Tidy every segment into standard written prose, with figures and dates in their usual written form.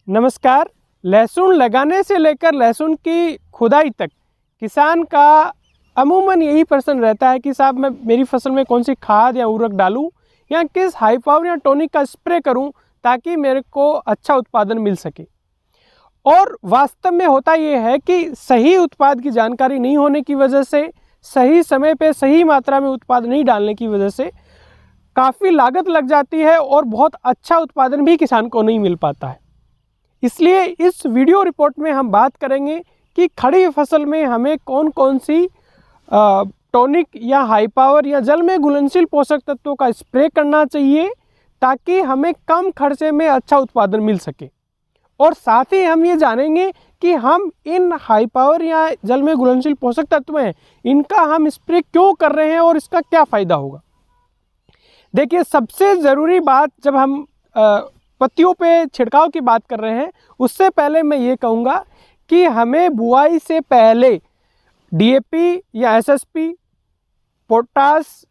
नमस्कार। लहसुन लगाने से लेकर लहसुन की खुदाई तक किसान का अमूमन यही प्रश्न रहता है कि साहब मैं मेरी फसल में कौन सी खाद या उर्वरक डालूं या किस हाई पावर या टॉनिक का स्प्रे करूं ताकि मेरे को अच्छा उत्पादन मिल सके। और वास्तव में होता ये है कि सही उत्पाद की जानकारी नहीं होने की वजह से, सही समय पे सही मात्रा में उत्पाद नहीं डालने की वजह से काफ़ी लागत लग जाती है और बहुत अच्छा उत्पादन भी किसान को नहीं मिल पाता है। इसलिए इस वीडियो रिपोर्ट में हम बात करेंगे कि खड़ी फसल में हमें कौन कौन सी टॉनिक या हाई पावर या जल में घुलनशील पोषक तत्वों का स्प्रे करना चाहिए ताकि हमें कम खर्चे में अच्छा उत्पादन मिल सके। और साथ ही हम ये जानेंगे कि हम इन हाई पावर या जल में घुलनशील पोषक तत्व हैं इनका हम स्प्रे क्यों कर रहे हैं और इसका क्या फ़ायदा होगा। देखिए, सबसे ज़रूरी बात जब हम पत्तियों पे छिड़काव की बात कर रहे हैं उससे पहले मैं ये कहूँगा कि हमें बुआई से पहले डीएपी या SSP, potash,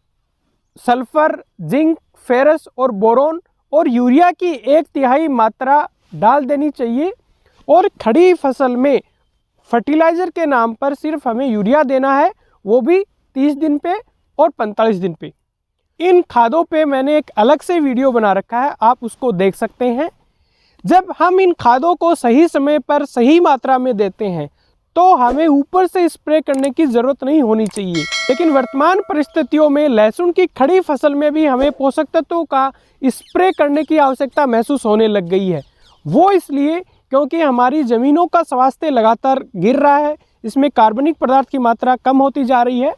sulphur, zinc, ferrous और बोरोन और यूरिया की 1/3 मात्रा डाल देनी चाहिए। और खड़ी फसल में फर्टिलाइज़र के नाम पर सिर्फ हमें यूरिया देना है, वो भी 30 दिन पे और 45 दिन पे। इन खादों पे मैंने एक अलग से वीडियो बना रखा है, आप उसको देख सकते हैं। जब हम इन खादों को सही समय पर सही मात्रा में देते हैं तो हमें ऊपर से स्प्रे करने की ज़रूरत नहीं होनी चाहिए। लेकिन वर्तमान परिस्थितियों में लहसुन की खड़ी फसल में भी हमें पोषक तत्वों का स्प्रे करने की आवश्यकता महसूस होने लग गई है। वो इसलिए क्योंकि हमारी ज़मीनों का स्वास्थ्य लगातार गिर रहा है, इसमें कार्बनिक पदार्थ की मात्रा कम होती जा रही है।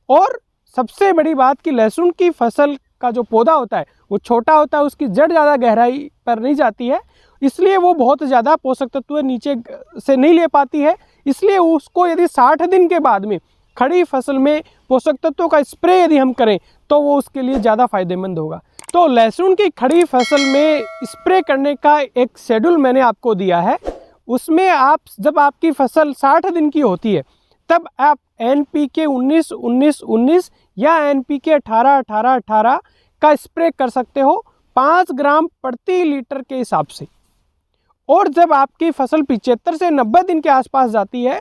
और सबसे बड़ी बात कि लहसुन की फसल का जो पौधा होता है वो छोटा होता है, उसकी जड़ ज़्यादा गहराई पर नहीं जाती है, इसलिए वो बहुत ज़्यादा पोषक तत्व नीचे से नहीं ले पाती है। इसलिए उसको यदि 60 दिन के बाद में खड़ी फसल में पोषक तत्वों का स्प्रे यदि हम करें तो वो उसके लिए ज़्यादा फायदेमंद होगा। तो लहसुन की खड़ी फसल में स्प्रे करने का एक शेड्यूल मैंने आपको दिया है। उसमें आप जब आपकी फसल 60 दिन की होती है तब आप NPK 19-19-19 या NPK 18-18-18 का स्प्रे कर सकते हो 5 ग्राम प्रति लीटर के हिसाब से। और जब आपकी फसल 75 से 90 दिन के आसपास जाती है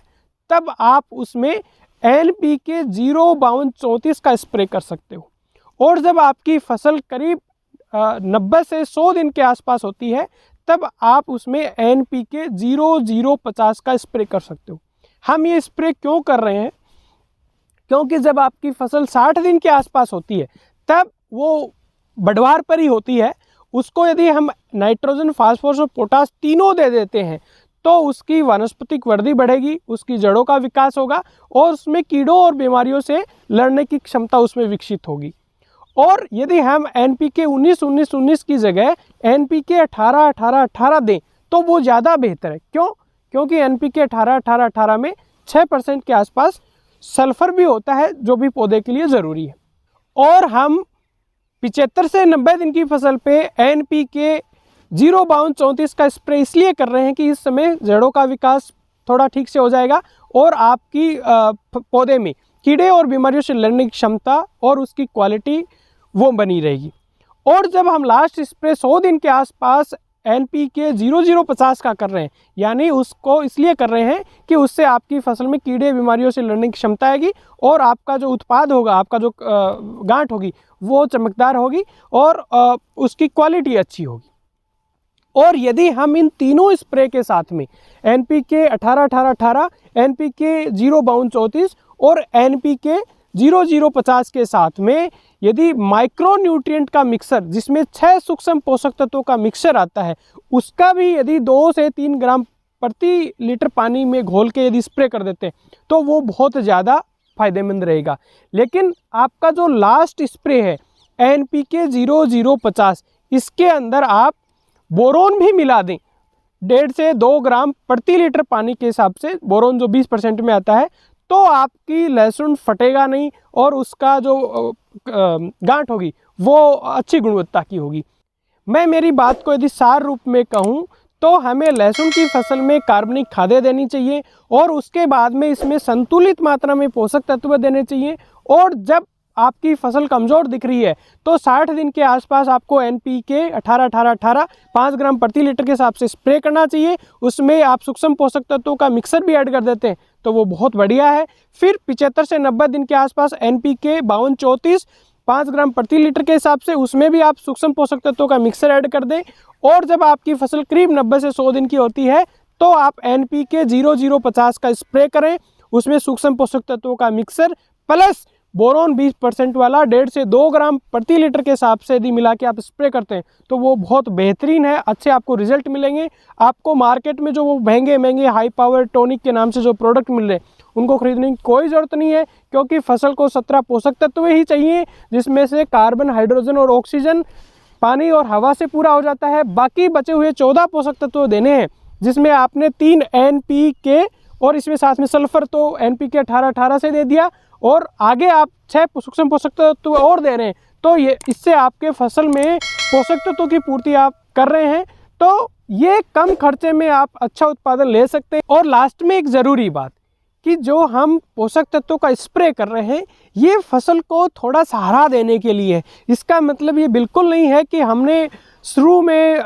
तब आप उसमें NPK 0-52-34 का स्प्रे कर सकते हो। और जब आपकी फसल करीब 90 से 100 दिन के आसपास होती है तब आप उसमें NPK 0-0-50 का स्प्रे कर सकते हो। हम ये स्प्रे क्यों कर रहे हैं? क्योंकि जब आपकी फसल 60 दिन के आसपास होती है तब वो बढ़वार पर ही होती है। उसको यदि हम नाइट्रोजन, फास्फोरस और पोटास तीनों दे देते हैं तो उसकी वानस्पतिक वृद्धि बढ़ेगी, उसकी जड़ों का विकास होगा और उसमें कीड़ों और बीमारियों से लड़ने की क्षमता उसमें विकसित होगी। और यदि हम NPK 19-19-19 की जगह NPK 18-18-18 दें तो वो ज़्यादा बेहतर है। क्यों? क्योंकि NPK 18-18-18 में 6% के आसपास सल्फर भी होता है जो भी पौधे के लिए ज़रूरी है। और हम 75 से 90 दिन की फसल पे NPK 0-52-34 का स्प्रे इसलिए कर रहे हैं कि इस समय जड़ों का विकास थोड़ा ठीक से हो जाएगा और आपकी पौधे में कीड़े और बीमारियों से लड़ने की क्षमता और उसकी क्वालिटी वो बनी रहेगी। और जब हम लास्ट स्प्रे 100 दिन के आसपास NPK 0-0-50 का कर रहे हैं, यानी उसको इसलिए कर रहे हैं कि उससे आपकी फसल में कीड़े बीमारियों से लड़ने की क्षमता आएगी और आपका जो उत्पाद होगा, आपका जो गांठ होगी वो चमकदार होगी और उसकी क्वालिटी अच्छी होगी। और यदि हम इन तीनों स्प्रे के साथ में NPK 18-18-18, NPK 0-52-34 और NPK 0-0-50 के साथ में यदि माइक्रो न्यूट्रिएंट का मिक्सर जिसमें 6 सूक्ष्म पोषक तत्वों का मिक्सर आता है उसका भी यदि 2 से 3 ग्राम प्रति लीटर पानी में घोल के यदि स्प्रे कर देते हैं तो वो बहुत ज़्यादा फायदेमंद रहेगा। लेकिन आपका जो लास्ट स्प्रे है NPK 0-0-50, इसके अंदर आप बोरोन भी मिला दें 1.5 से 2 ग्राम प्रति लीटर पानी के हिसाब से, बोरोन जो 20% में आता है, तो आपकी लहसुन फटेगा नहीं और उसका जो गांठ होगी वो अच्छी गुणवत्ता की होगी। मैं मेरी बात को यदि सार रूप में कहूँ तो हमें लहसुन की फसल में कार्बनिक खादें देनी चाहिए और उसके बाद में इसमें संतुलित मात्रा में पोषक तत्व देने चाहिए। और जब आपकी फसल कमज़ोर दिख रही है तो 60 दिन के आसपास आपको NPK 18-18-18 5 ग्राम प्रति लीटर के हिसाब से स्प्रे करना चाहिए। उसमें आप सूक्ष्म पोषक तत्वों का मिक्सर भी ऐड कर देते हैं तो वो बहुत बढ़िया है। फिर 75 से 90 दिन के आसपास NPK 52-34 5 ग्राम प्रति लीटर के हिसाब से उसमें भी आप सूक्ष्म पोषक तत्वों का मिक्सर ऐड कर दें। और जब आपकी फसल करीब 90 से 100 दिन की होती है तो आप NPK 0050 का स्प्रे करें, उसमें सूक्ष्म पोषक तत्वों का मिक्सर प्लस बोरोन 20% वाला 1.5 से 2 ग्राम प्रति लीटर के हिसाब से यदि मिला के आप स्प्रे करते हैं तो वो बहुत बेहतरीन है, अच्छे आपको रिजल्ट मिलेंगे। आपको मार्केट में जो वो महंगे हाई पावर टॉनिक के नाम से जो प्रोडक्ट मिल रहे हैं उनको खरीदने की कोई ज़रूरत नहीं है, क्योंकि फसल को 17 पोषक तत्व ही चाहिए, जिसमें से कार्बन, हाइड्रोजन और ऑक्सीजन पानी और हवा से पूरा हो जाता है। बाकी बचे हुए 14 पोषक तत्व देने हैं, जिसमें आपने 3 NPK और इसमें साथ में सल्फर तो NPK 18-18 से दे दिया और आगे आप 6 सूक्ष्म पोषक तत्व और दे रहे हैं, तो ये इससे आपके फसल में पोषक तत्वों की पूर्ति आप कर रहे हैं, तो ये कम खर्चे में आप अच्छा उत्पादन ले सकते हैं। और लास्ट में एक ज़रूरी बात कि जो हम पोषक तत्वों का स्प्रे कर रहे हैं ये फसल को थोड़ा सहारा देने के लिए है। इसका मतलब ये बिल्कुल नहीं है कि हमने शुरू में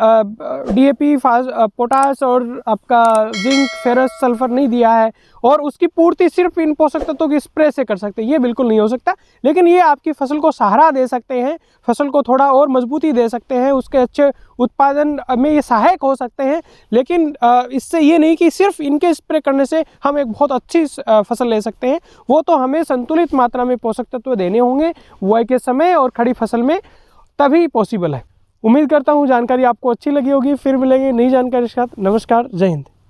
DAP, पोटास और आपका जिंक, फेरस, सल्फर नहीं दिया है और उसकी पूर्ति सिर्फ इन पोषक तत्वों की स्प्रे से कर सकते हैं, ये बिल्कुल नहीं हो सकता। लेकिन ये आपकी फसल को सहारा दे सकते हैं, फसल को थोड़ा और मजबूती दे सकते हैं, उसके अच्छे उत्पादन में ये सहायक हो सकते हैं। लेकिन इससे ये नहीं कि सिर्फ इनके स्प्रे करने से हम एक बहुत अच्छी फसल ले सकते हैं, वो तो हमें संतुलित मात्रा में पोषक तत्व देने होंगे बुआई के समय और खड़ी फसल में, तभी पॉसिबल है। उम्मीद करता हूँ जानकारी आपको अच्छी लगी होगी। फिर मिलेंगे नई जानकारी के साथ। नमस्कार, जय हिंद।